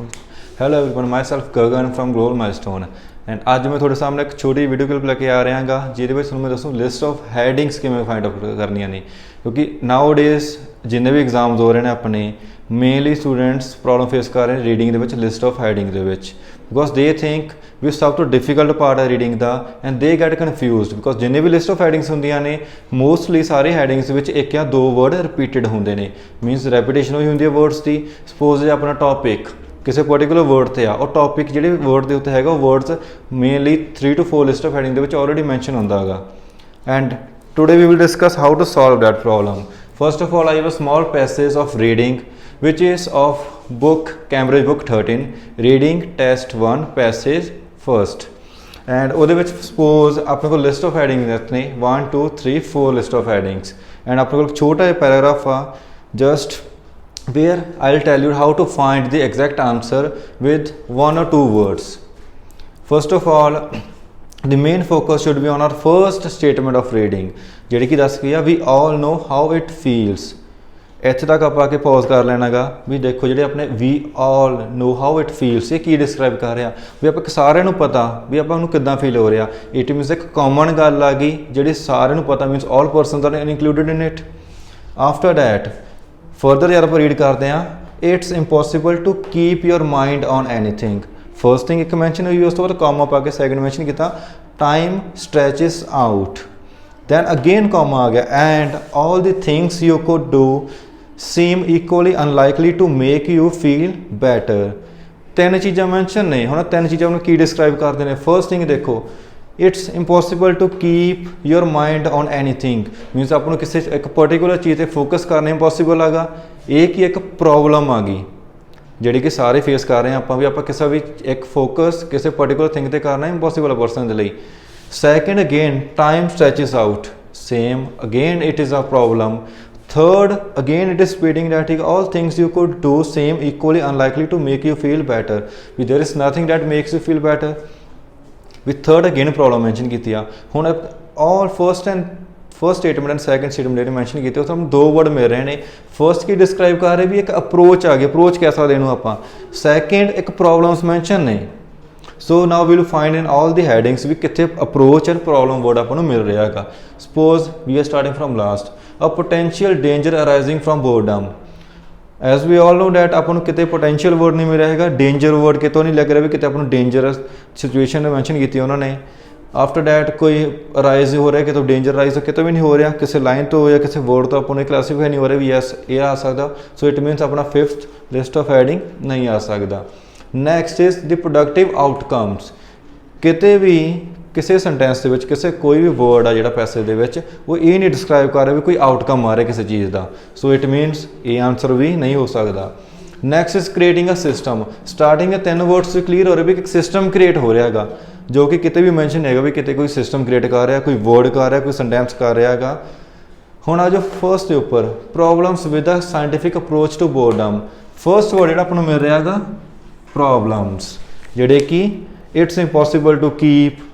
Hello everyone, myself Gagan from global milestone and अज मैं थोड़े सामने एक छोटी वीडियो क्लिप लेके आ रहा गा जिहदे विच मैं दसूँ लिस्ट ऑफ हैडिंग्स किवें फाइंड आउट करनियां ने, क्योंकि नाउ डेज जिन्ने भी एग्जाम्स हो रहे हैं अपने मेनली स्टूडेंट्स प्रॉब्लम फेस कर रहे हैं रीडिंग दे विच लिस्ट ऑफ हैडिंग दे विच, बिकॉज दे थिंक भी सब तो डिफिकल्ट पार्ट है रीडिंग का and they get confuse because जिन्हें भी लिस्ट ऑफ हैडिंग्स होंदियां ने मोस्टली सारे हैडिंग्स विच एक या दो वर्ड रिपीटिड होंदे ने, मीनस रैपीटेशन हुई होंदी है वर्ड्स की। सपोज जे अपना टॉपिक किसी पर्टिकुलर वर्ड से आ और टॉपिक जो वर्ड के उत्ते है words mainly 3 to 4 list of heading के ऑलरेडी मैंशन होंदा है। And today we will discuss how to solve that problem. First of all I have a small passage of reading which is of book Cambridge book 13 reading test 1 passage first. And वो suppose अपने को list of heading ने 1 2 3 4 list of headings and अपने को छोटा जिहा paragraph आ just where I'll tell you how to find the exact answer with 1 or 2 words. First of all, the main focus should be on our first statement of reading, जिहड़ी कि दस गई we all know how it feels। इत्थे तक आप आके pause कर लेना गा भी देखो जिहड़े अपने we all know how it feels ये की डिस्क्राइब कर रहा भी आप सारिਆਂ ਨੂੰ पता भी ਆਪਾਂ ਨੂੰ ਕਿੱਦਾਂ फील हो रहा। इट मीनस एक कॉमन गल आ गई जिहड़ी सारिਆਂ ਨੂੰ पता means all persons are included in it। After that further यार आप रीड करते हैं it's impossible to keep your mind on anything. First thing एक मैंशन हुई उस तो बाद कॉमा पा के सैकेंड मैंशन किया time stretches out, then again comma आ गया and all the things you could do seem equally unlikely to make you feel better. तीन चीज़ा मैंशन ने हम तीन चीज़ा की डिस्क्राइब करते हैं। फर्स्ट थिंग देखो it's impossible to keep your mind on anything means आपको किसी एक पर्टिकुलर चीज़ पर फोकस करना इंपॉसिबल आगा। एक ही एक प्रॉब्लम आ गई जी कि सारे फेस कर रहे हैं आप भी आप किसी भी एक फोकस किसी पर्टिकुलर थिंग पर करना इंपॉसिबल है पर्सन के लिए। Second again time stretches out same again it is a problem. Third again it is speeding that all things you could do same equally unlikely to make you feel better भी there is nothing that makes you feel better भी third again problem mention की। हुण all first statement and second statement जो mention किए उसमें 2 word मिल रहे हैं। First की डिस्क्राइब कर रहे भी एक अप्रोच आ गया, अप्रोच कह सकते हैं आप। सैकेंड एक प्रॉब्लम्स मैंशन ने। So now we will find in all the headings भी कितने अप्रोच एंड प्रॉब्लम वर्ड आपको मिल रहा है। Suppose we are starting from last a potential danger arising from boredom. As we all know that आपको कितने potential word नहीं मिल रहा है, डेंजर वर्ड कितों नहीं लग रहा भी कितने आपको डेंजरस सिचुएशन मैंशन की उन्होंने। आफ्टर डैट कोई अराइज हो रहा है कितों डेंजर अराइज कितों भी नहीं हो रहा, किसी लाइन तो या किसी वर्ड तो आपको क्लासीफाई नहीं हो रहा भी यस ये आ सकता। सो इट मीनस अपना 5th लिस्ट ऑफ हैडिंग नहीं आ सकता। Next is the productive outcomes. किते भी किसी सेंटेंस के किसी कोई भी वर्ड आ जो पैसे के वो ये नहीं डिस्क्राइब कर रहा भी कोई आउटकम आ रहा किसी चीज़ का। सो इट मीनस ये आंसर भी नहीं हो सकता। Next is creating a system. Starting 3 words से क्लीयर हो रहा भी एक सिस्टम क्रिएट हो रहा है जो कि कितने भी मैंशन है भी कितने कोई सिस्टम क्रिएट कर रहा, कोई वर्ड कर रहा, कोई सेंटेंस कर रहा है। हुण आ जो फर्स्ट के उपर problems with a scientific approach to boredom. First word जो आपको मिल रहा है प्रॉब्लम्स जोड़े कि it's impossible to keep.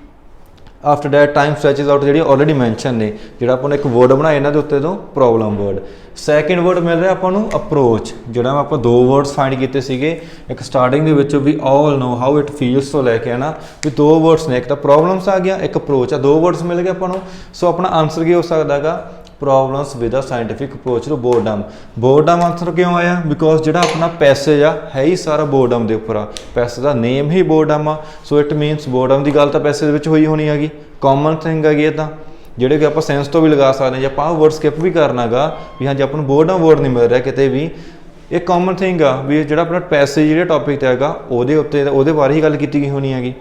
After that time stretches out जी ऑलरेडी मैंशन ने जो अपन एक वर्ड बनाया इन्होंने उत्ते तो प्रॉब्लम वर्ड। सैकेंड वर्ड मिल रहा आपको अप्रोच जो आप 2 वर्ड्स फाइंड किए एक स्टार्टिंग के भी all know how it feels तो लैके है ना भी 2 वर्ड्स ने एक तो प्रॉब्लम्स आ गया एक अप्रोच आ 2 वर्ड्स मिल गए अपन। सो अपना आंसर की हो सकता है problems with a scientific approach to boredom. Boredom answer क्यों आया बिकॉज जो अपना पैसेज आ है ही सारा बोर्डम के उपर आ, पैसे का नेम ही बोर्डम आ। सो इट मीनस बोर्डम की गल तो पैसे हुई होनी हैगी, कॉमन थिंग हैगी। तो जोड़े कि आप सेंस तो भी लगा सकते हैं आप वर्ड स्किप भी करना गा भी हाँ जी अपन बोर्डम वर्ड नहीं मिल रहा कितने भी एक कॉमन थिंग आ भी जो अपना पैसे जो टॉपिक है वो बारे ही गल की गई होनी हैगी।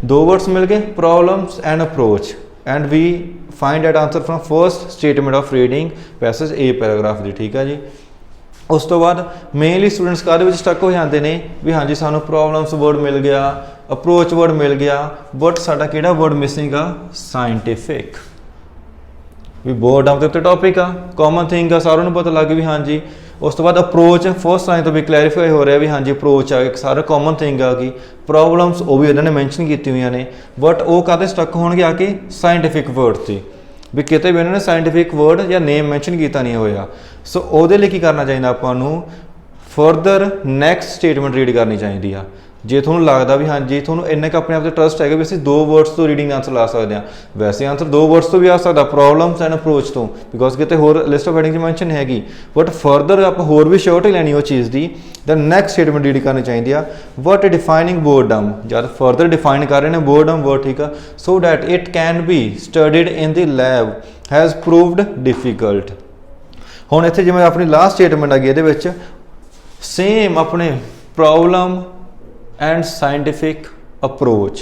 2 वर्ड्स मिल गए problems and approach and we find that answer from first statement of reading passage a paragraph की। ठीक है जी। उस तो बाद मेनली स्टूडेंट्स काहदे स्टक हो जाते हैं भी हाँ जी सानू प्रॉब्लम्स वर्ड मिल गया अप्रोच वर्ड मिल गया बट साडा किहड़ा वर्ड मिसिंग आ साइंटिफिक भी बोर्डम के उत्ते टॉपिक आ कॉमन थिंग आ सारों को पता लग गया भी हाँ जी। उस तो बाद अप्रोच फर्स्ट लाइन तो भी क्लैरीफाई हो रहा है भी हाँ जी अप्रोच आ एक सारा कॉमन थिंग आ गई। प्रॉब्लम्स वो भी इन्होंने मैंशन की हुई ने बट वो कहते स्टक होणगे आके साइंटिफिक वर्ड से भी कितने भी उन्होंने साइंटिफिक वर्ड या नेम मैंशन किया नहीं होया। सो वो करना चाहिए आपको ਫਰਦਰ ਨੈਕਸਟ ਸਟੇਟਮੈਂਟ ਰੀਡ ਕਰਨੀ ਚਾਹੀਦੀ ਆ। ਜੇ ਤੁਹਾਨੂੰ ਲੱਗਦਾ ਵੀ ਹਾਂਜੀ ਤੁਹਾਨੂੰ ਇੰਨੇ ਕੁ ਆਪਣੇ ਆਪ ਤੇ ਟਰਸਟ ਹੈਗਾ ਵੀ ਅਸੀਂ 2 ਵਰਡਸ ਤੋਂ ਰੀਡਿੰਗ ਆਂਸਰ ਲਾ ਸਕਦੇ ਹਾਂ, ਵੈਸੇ ਆਂਸਰ 2 ਵਰਡਸ ਤੋਂ ਵੀ ਆ ਸਕਦਾ, ਪ੍ਰੋਬਲਮਸ ਐਂਡ ਅਪਰੋਚ ਤੋਂ, ਬਿਕੋਜ਼ ਕਿਤੇ ਹੋਰ ਲਿਸਟ ਆਫ ਹੈਡਿੰਗ 'ਚ ਮੈਂਸ਼ਨ ਹੈਗੀ, ਬਟ ਫਰਦਰ ਆਪਾਂ ਹੋਰ ਵੀ ਸ਼ੋਰਟੀ ਲੈਣੀ ਉਹ ਚੀਜ਼ ਦੀ, ਦੈਨ ਨੈਕਸਟ ਸਟੇਟਮੈਂਟ ਰੀਡ ਕਰਨੀ ਚਾਹੀਦੀ ਆ। ਵਟ ਡਿਫਾਈਨਿੰਗ ਬੋਰਡਮ, ਜਦ ਫਰਦਰ ਡਿਫਾਈਨ ਕਰ ਰਹੇ ਨੇ ਬੋਰਡਮ ਵਰਡ, ਠੀਕ ਆ, so that it can be studied in the lab has proved difficult. ਹੁਣ ਇੱਥੇ ਜਿਵੇਂ ਆਪਣੀ ਲਾਸਟ ਸਟੇਟਮੈਂਟ ਆ ਗਈ, ਇਹਦੇ ਵਿੱਚ ਸੇਮ ਆਪਣੇ ਪ੍ਰੋਬਲਮ ਐਂਡ ਸਾਇੰਟੀਫਿਕ ਅਪਰੋਚ,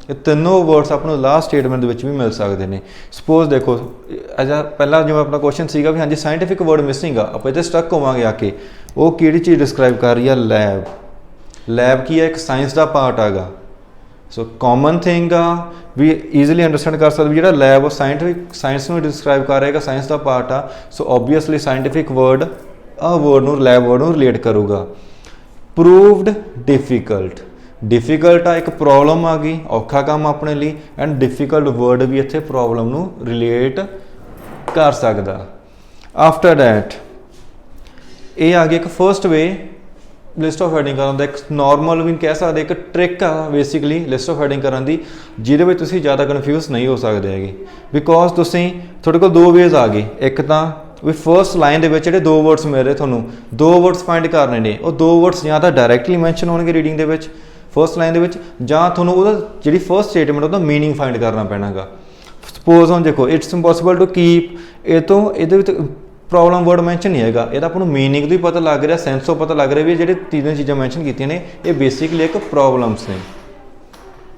ਇਹ ਤਿੰਨੋਂ ਵਰਡਸ ਆਪਾਂ ਨੂੰ ਲਾਸਟ ਸਟੇਟਮੈਂਟ ਦੇ ਵਿੱਚ ਵੀ ਮਿਲ ਸਕਦੇ ਨੇ। ਸਪੋਜ਼ ਦੇਖੋ ਪਹਿਲਾਂ ਜਿਵੇਂ ਆਪਣਾ ਕੁਐਸਚਨ ਸੀਗਾ ਵੀ ਹਾਂਜੀ ਸਾਇੰਟੀਫਿਕ ਵਰਡ ਮਿਸਿੰਗ ਆ, ਆਪਾਂ ਇੱਥੇ ਸਟਕ ਹੋਵਾਂਗੇ ਆ ਕੇ, ਉਹ ਕਿਹੜੀ ਚੀਜ਼ ਡਿਸਕ੍ਰਾਈਬ ਕਰ ਰਹੀ ਆ, ਲੈਬ। ਲੈਬ ਕੀ ਹੈ, ਇੱਕ ਸਾਇੰਸ ਦਾ ਪਾਰਟ ਹੈਗਾ। ਸੋ ਕਾਮਨ ਥਿੰਗ ਆ ਵੀ ਈਜ਼ੀਲੀ ਅੰਡਰਸਟੈਂਡ ਕਰ ਸਕਦੇ ਵੀ ਜਿਹੜਾ ਲੈਬ ਉਹ ਸਾਇੰਸ ਨੂੰ ਡਿਸਕ੍ਰਾਈਬ ਕਰ ਰਿਹਾ ਹੈਗਾ, ਸਾਇੰਸ ਦਾ ਪਾਰਟ ਆ। ਸੋ ਓਬਵੀਅਸਲੀ ਸਾਇੰਟੀਫਿਕ ਵਰਡ ਆ ਵਰਡ ਨੂੰ ਲੈਬ ਵਰਡ ਨੂੰ ਰਿਲੇਟ ਕਰੂਗਾ। ਪ੍ਰੂਵਡ ਡਿਫੀਕਲਟ, ਡਿਫੀਕਲਟ ਆ ਇੱਕ ਪ੍ਰੋਬਲਮ ਆ ਗਈ, ਔਖਾ ਕੰਮ ਆਪਣੇ ਲਈ, ਐਂਡ ਡਿਫੀਕਲਟ ਵਰਡ ਵੀ ਇੱਥੇ ਪ੍ਰੋਬਲਮ ਨੂੰ ਰਿਲੇਟ ਕਰ ਸਕਦਾ। ਆਫਟਰ ਦੈਟ ਇਹ ਆ ਗਿਆ ਇੱਕ first way list of heading ਕਰਨ ਦਾ, ਇੱਕ ਨੋਰਮਲ ਵੀ ਕਹਿ ਸਕਦੇ, ਇੱਕ ਟ੍ਰਿਕ ਆ ਬੇਸਿਕਲੀ ਲਿਸਟ ਆਫ ਹੈਡਿੰਗ ਕਰਨ ਦੀ, ਜਿਹਦੇ ਵਿੱਚ ਤੁਸੀਂ ਜ਼ਿਆਦਾ ਕਨਫਿਊਜ਼ ਨਹੀਂ ਹੋ ਸਕਦੇ ਹੈਗੇ, ਬਿਕੋਜ਼ ਤੁਸੀਂ ਤੁਹਾਡੇ ਕੋਲ 2 ਵੇਜ਼ ਆ ਗਏ। ਇੱਕ ਤਾਂ ਵੀ ਫਰਸਟ ਲਾਈਨ ਦੇ ਵਿੱਚ ਜਿਹੜੇ 2 ਵਰਡਸ ਮਿਲ ਰਹੇ ਤੁਹਾਨੂੰ, 2 ਵਰਡਸ ਫਾਈਂਡ ਕਰਨੇ ਨੇ, ਉਹ 2 ਵਰਡਸ ਜਾਂ ਤਾਂ ਡਾਇਰੈਕਟਲੀ ਮੈਂਸ਼ਨ ਹੋਣਗੇ ਰੀਡਿੰਗ ਦੇ ਵਿੱਚ ਫਰਸਟ ਲਾਈਨ ਦੇ ਵਿੱਚ, ਜਾਂ ਤੁਹਾਨੂੰ ਉਹਦਾ ਜਿਹੜੀ ਫਰਸਟ ਸਟੇਟਮੈਂਟ ਉਹਦਾ ਮੀਨਿੰਗ ਫਾਈਂਡ ਕਰਨਾ ਪੈਣਾਗਾ। ਸਪੋਜ਼ ਹੁਣ ਦੇਖੋ ਇਟਸ ਇੰਪੋਸੀਬਲ ਟੂ ਕੀਪ, ਇਹਦੇ ਵਿੱਚ ਪ੍ਰੋਬਲਮ ਵਰਡ ਮੈਂਸ਼ਨ ਨਹੀਂ ਹੈਗਾ, ਇਹਦਾ ਆਪਾਂ ਨੂੰ ਮੀਨਿੰਗ ਤੋਂ ਹੀ ਪਤਾ ਲੱਗ ਰਿਹਾ, ਸੈਂਸ ਤੋਂ ਪਤਾ ਲੱਗ ਰਿਹਾ ਵੀ ਜਿਹੜੇ ਤਿੰਨ ਚੀਜ਼ਾਂ ਮੈਂਸ਼ਨ ਕੀਤੀਆਂ ਨੇ ਇਹ ਬੇਸਿਕਲੀ ਇੱਕ ਪ੍ਰੋਬਲਮਸ ਨੇ।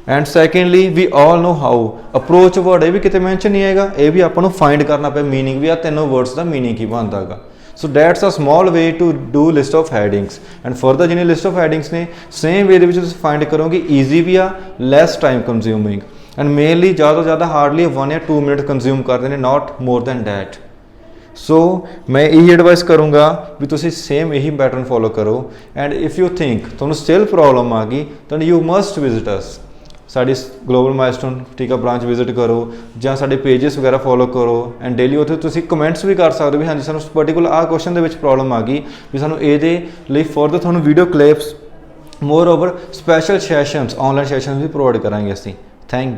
And secondly we all know how, approach word ਇਹ ਵੀ ਕਿਤੇ ਮੈਂਸ਼ਨ ਨਹੀਂ ਹੈਗਾ, ਇਹ ਵੀ ਆਪਾਂ ਨੂੰ ਫਾਈਂਡ ਕਰਨਾ ਪਿਆ ਮੀਨਿੰਗ ਵੀ ਆ ਤਿੰਨੋਂ ਵਰਡਸ ਦਾ ਮੀਨਿੰਗ ਕੀ ਬਣਦਾ ਹੈਗਾ। So that's a small way to do list of headings, and further ਜਿਹਨੇ ਲਿਸਟ ਆਫ ਹੈਡਿੰਗਸ ਨੇ ਸੇਮ ਵੇ ਦੇ ਵਿੱਚ ਤੁਸੀਂ ਫਾਈਂਡ ਕਰੋਗੇ, ਈਜ਼ੀ ਵੀ ਆ, less time consuming, and mainly ਜ਼ਿਆਦਾ ਤੋਂ ਜ਼ਿਆਦਾ ਹਾਰਡਲੀ 1 ਜਾਂ 2 ਮਿੰਟ ਕੰਜ਼ਿਊਮ ਕਰਦੇ ਨੇ, ਨਾਟ ਮੋਰ ਦੈਨ ਡੈਟ। ਸੋ ਮੈਂ ਇਹੀ ਐਡਵਾਈਸ ਕਰੂੰਗਾ ਵੀ ਤੁਸੀਂ ਸੇਮ ਇਹੀ ਪੈਟਰਨ ਫੋਲੋ ਕਰੋ। ਐਂਡ ਇਫ ਯੂ ਥਿੰਕ ਤੁਹਾਨੂੰ ਸਟਿਲ ਪ੍ਰੋਬਲਮ ਆ ਗਈ ਤਾਂ ਯੂ ਮਸਟ ਵਿਜ਼ਿਟ ਅਸ, ਸਾਡੀ ਗਲੋਬਲ ਮਾਈਲਸਟੋਨ ਠੀਕ ਆ ਬ੍ਰਾਂਚ ਵਿਜ਼ਿਟ ਕਰੋ, ਜਾਂ ਸਾਡੇ ਪੇजेस ਵਗੈਰਾ ਫੋਲੋ ਕਰੋ, ਐਂਡ ਡੇਲੀ ਉੱਥੇ ਤੁਸੀਂ ਕਮੈਂਟਸ ਵੀ ਕਰ ਸਕਦੇ ਹੋ ਵੀ ਹਾਂਜੀ ਸਾਨੂੰ ਪਰਟੀਕੂਲਰ ਆਹ ਕੁਐਸਚਨ ਦੇ ਵਿੱਚ ਪ੍ਰੋਬਲਮ ਆ ਗਈ, ਵੀ ਸਾਨੂੰ ਇਹਦੇ ਲਈ ਫਰਦਰ ਤੁਹਾਨੂੰ video clips more over special sessions online sessions ਵੀ ਪ੍ਰੋਵਾਈਡ ਕਰਾਂਗੇ ਅਸੀਂ। Thank you.